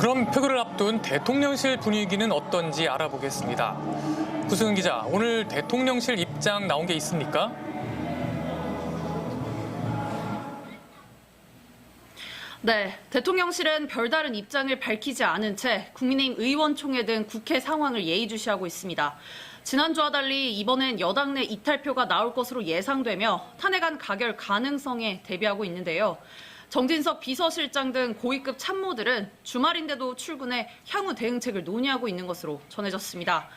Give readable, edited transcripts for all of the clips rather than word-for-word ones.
그럼 표결을 앞둔 대통령실 분위기는 어떤지 알아보겠습니다. 구승은 기자, 오늘 대통령실 입장 나온 게 있습니까? 네, 대통령실은 별다른 입장을 밝히지 않은 채 국민의힘 의원총회 등 국회 상황을 예의주시하고 있습니다. 지난주와 달리 이번엔 여당 내 이탈표가 나올 것으로 예상되며 탄핵안 가결 가능성에 대비하고 있는데요. 정진석 비서실장 등 고위급 참모들은 주말인데도 출근해 향후 대응책을 논의하고 있는 것으로 전해졌습니다.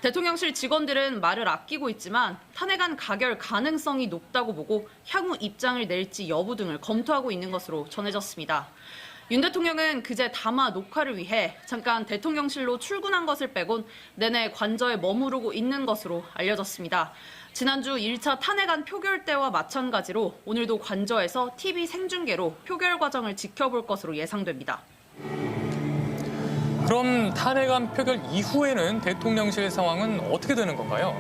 대통령실 직원들은 말을 아끼고 있지만 탄핵안 가결 가능성이 높다고 보고 향후 입장을 낼지 여부 등을 검토하고 있는 것으로 전해졌습니다. 윤 대통령은 그제 담화 녹화를 위해 잠깐 대통령실로 출근한 것을 빼곤 내내 관저에 머무르고 있는 것으로 알려졌습니다. 지난주 1차 탄핵안 표결 때와 마찬가지로 오늘도 관저에서 TV 생중계로 표결 과정을 지켜볼 것으로 예상됩니다. 그럼 탄핵안 표결 이후에는 대통령실 상황은 어떻게 되는 건가요?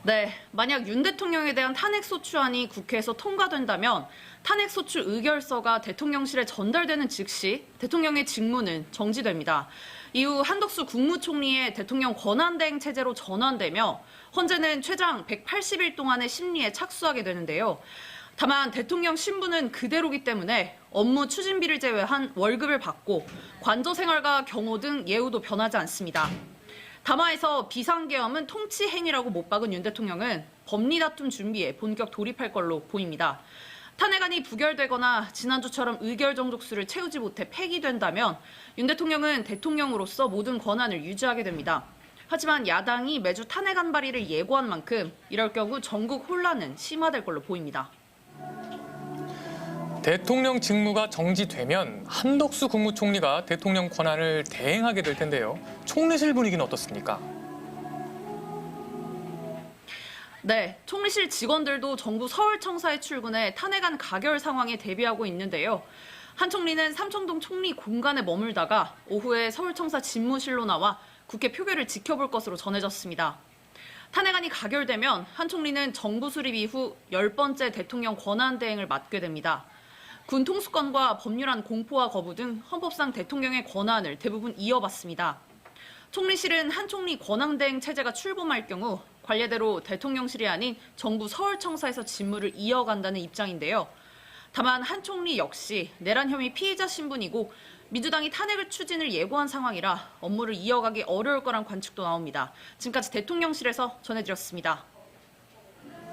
네, 만약 윤 대통령에 대한 탄핵소추안이 국회에서 통과된다면 탄핵소추 의결서가 대통령실에 전달되는 즉시 대통령의 직무는 정지됩니다. 이후 한덕수 국무총리의 대통령 권한대행 체제로 전환되며 헌재는 최장 180일 동안의 심리에 착수하게 되는데요. 다만 대통령 신분은 그대로기 때문에 업무 추진비를 제외한 월급을 받고 관저 생활과 경호 등 예우도 변하지 않습니다. 담화에서 비상계엄은 통치 행위라고 못 박은 윤 대통령은 법리 다툼 준비에 본격 돌입할 걸로 보입니다. 탄핵안이 부결되거나 지난주처럼 의결 정족수를 채우지 못해 폐기된다면 윤 대통령은 대통령으로서 모든 권한을 유지하게 됩니다. 하지만 야당이 매주 탄핵안 발의를 예고한 만큼 이럴 경우 전국 혼란은 심화될 걸로 보입니다. 대통령 직무가 정지되면 한덕수 국무총리가 대통령 권한을 대행하게 될 텐데요. 총리실 분위기는 어떻습니까? 네, 총리실 직원들도 정부 서울청사에 출근해 탄핵안 가결 상황에 대비하고 있는데요. 한 총리는 삼청동 총리 공간에 머물다가 오후에 서울청사 집무실로 나와 국회 표결을 지켜볼 것으로 전해졌습니다. 탄핵안이 가결되면 한 총리는 정부 수립 이후 10번째 대통령 권한 대행을 맡게 됩니다. 군 통수권과 법률안 공포와 거부 등 헌법상 대통령의 권한을 대부분 이어받습니다. 총리실은 한 총리 권한대행 체제가 출범할 경우 관례대로 대통령실이 아닌 정부 서울청사에서 직무를 이어간다는 입장인데요. 다만 한 총리 역시 내란 혐의 피의자 신분이고 민주당이 탄핵을 추진을 예고한 상황이라 업무를 이어가기 어려울 거란 관측도 나옵니다. 지금까지 대통령실에서 전해드렸습니다.